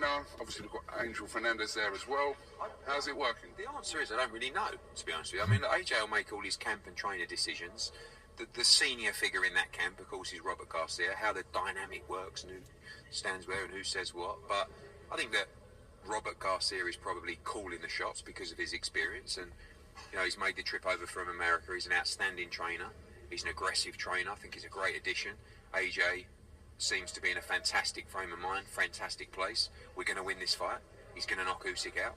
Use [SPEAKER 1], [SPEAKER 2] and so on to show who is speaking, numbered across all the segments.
[SPEAKER 1] trainer. Obviously, we've got Angel Fernandez there as well. How's it working?
[SPEAKER 2] The answer is I don't really know, to be honest with you. I mean, AJ will make all his camp and trainer decisions. The senior figure in that camp, of course, is Robert Garcia. How the dynamic works and who stands where and who says what. But I think that Robert Garcia is probably calling the shots because of his experience. And, you know, he's made the trip over from America. He's an outstanding trainer. He's an aggressive trainer. I think he's a great addition. AJ seems to be in a fantastic frame of mind, fantastic place. We're going to win this fight. He's going to knock Usyk out.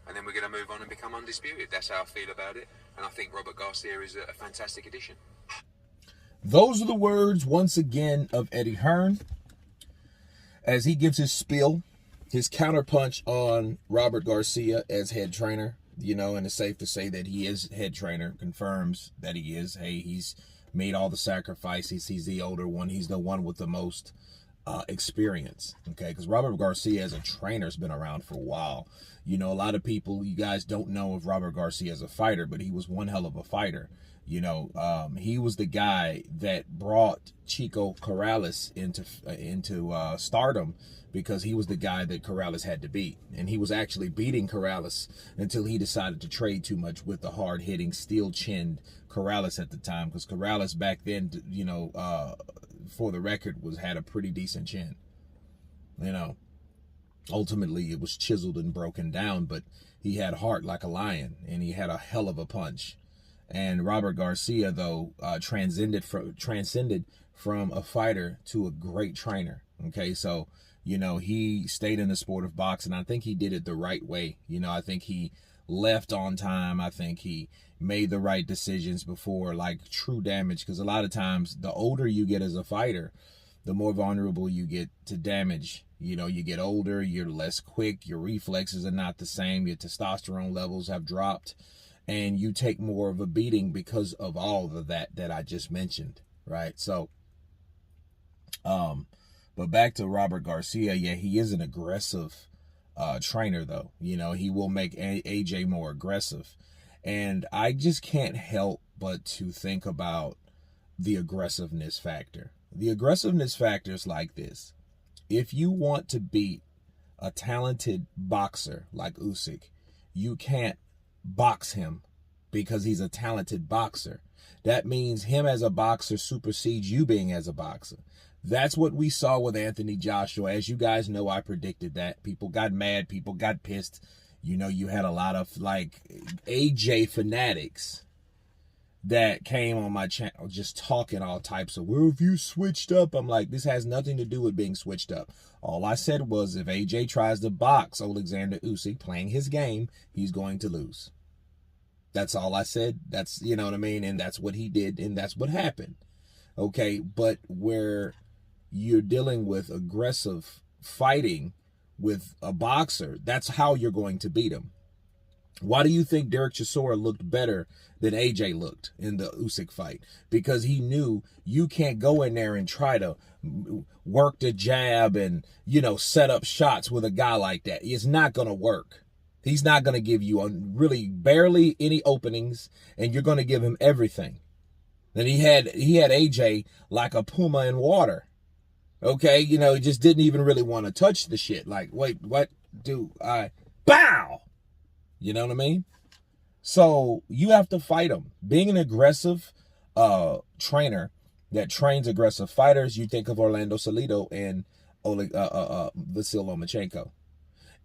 [SPEAKER 2] And then we're going to move on and become undisputed. That's how I feel about it. And I think Robert Garcia is a fantastic addition.
[SPEAKER 3] Those are the words, once again, of Eddie Hearn as he gives his spiel, his counterpunch on Robert Garcia as head trainer. You know, and it's safe to say that he is head trainer, confirms that he is. Hey, he's made all the sacrifices. He's the older one. He's the one with the most experience, okay? Because Robert Garcia as a trainer has been around for a while. You know, a lot of people, you guys don't know of Robert Garcia as a fighter, but he was one hell of a fighter. You know, he was the guy that brought Chico Corrales into stardom, because he was the guy that Corrales had to beat. And he was actually beating Corrales until he decided to trade too much with the hard-hitting, steel-chinned Corrales at the time. Because Corrales back then, you know, for the record, had a pretty decent chin. You know, ultimately it was chiseled and broken down, but he had heart like a lion, and he had a hell of a punch. And Robert Garcia, though, transcended from a fighter to a great trainer. Okay, so, you know, he stayed in the sport of boxing. I think he did it the right way. You know, I think he left on time. I think he made the right decisions before, like, true damage. Because a lot of times, the older you get as a fighter, the more vulnerable you get to damage. You know, you get older, you're less quick, your reflexes are not the same, your testosterone levels have dropped, and you take more of a beating because of all of that I just mentioned, right? So, but back to Robert Garcia, yeah, he is an aggressive trainer, though. You know, he will make AJ more aggressive. And I just can't help but to think about the aggressiveness factor. The aggressiveness factor is like this. If you want to beat a talented boxer like Usyk, you can't box him because he's a talented boxer. That means him as a boxer supersedes you being as a boxer. That's what we saw with Anthony Joshua. As you guys know, I predicted that. People got mad. People got pissed. You know, you had a lot of, like, AJ fanatics that came on my channel just talking all types of, well, if you switched up, I'm like, this has nothing to do with being switched up. All I said was, if AJ tries to box Alexander Usyk playing his game, he's going to lose. That's all I said. That's, you know what I mean? And that's what he did, and that's what happened. Okay, but where you're dealing with aggressive fighting with a boxer, that's how you're going to beat him. Why do you think Derek Chisora looked better than AJ looked in the Usyk fight? Because he knew you can't go in there and try to work the jab and, you know, set up shots with a guy like that. It's not going to work. He's not going to give you really barely any openings, and you're going to give him everything. Then he had AJ like a puma in water. Okay, you know, he just didn't even really want to touch the shit. Like, wait, what do I? Bow! You know what I mean? So you have to fight him. Being an aggressive trainer that trains aggressive fighters, you think of Orlando Salido and Vasil Lomachenko.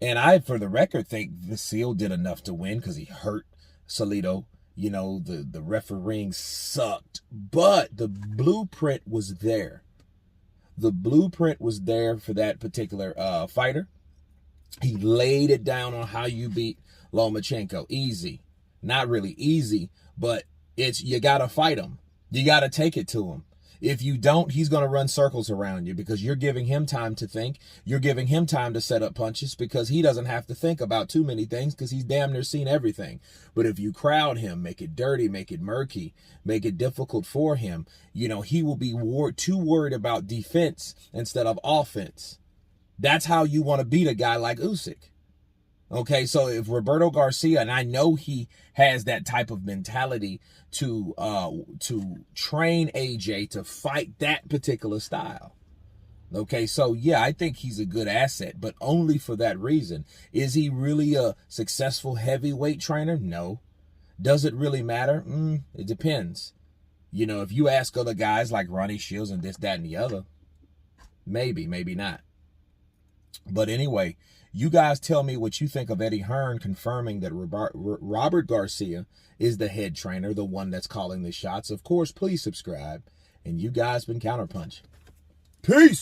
[SPEAKER 3] And I, for the record, think Vasil did enough to win because he hurt Salido. You know, the refereeing sucked, but the blueprint was there. The blueprint was there for that particular fighter. He laid it down on how you beat Lomachenko. Easy. Not really easy, but you got to fight him. You got to take it to him. If you don't, he's going to run circles around you because you're giving him time to think. You're giving him time to set up punches because he doesn't have to think about too many things because he's damn near seen everything. But if you crowd him, make it dirty, make it murky, make it difficult for him, you know, he will be too worried about defense instead of offense. That's how you want to beat a guy like Usyk. Okay, so if Roberto Garcia, and I know he has that type of mentality to train AJ to fight that particular style. Okay, so yeah, I think he's a good asset, but only for that reason. Is he really a successful heavyweight trainer? No. Does it really matter? It depends. You know, if you ask other guys like Ronnie Shields and this, that, and the other, maybe, maybe not. But anyway, you guys tell me what you think of Eddie Hearn confirming that Robert Garcia is the head trainer, the one that's calling the shots. Of course, please subscribe. And you guys been Counterpunch. Peace!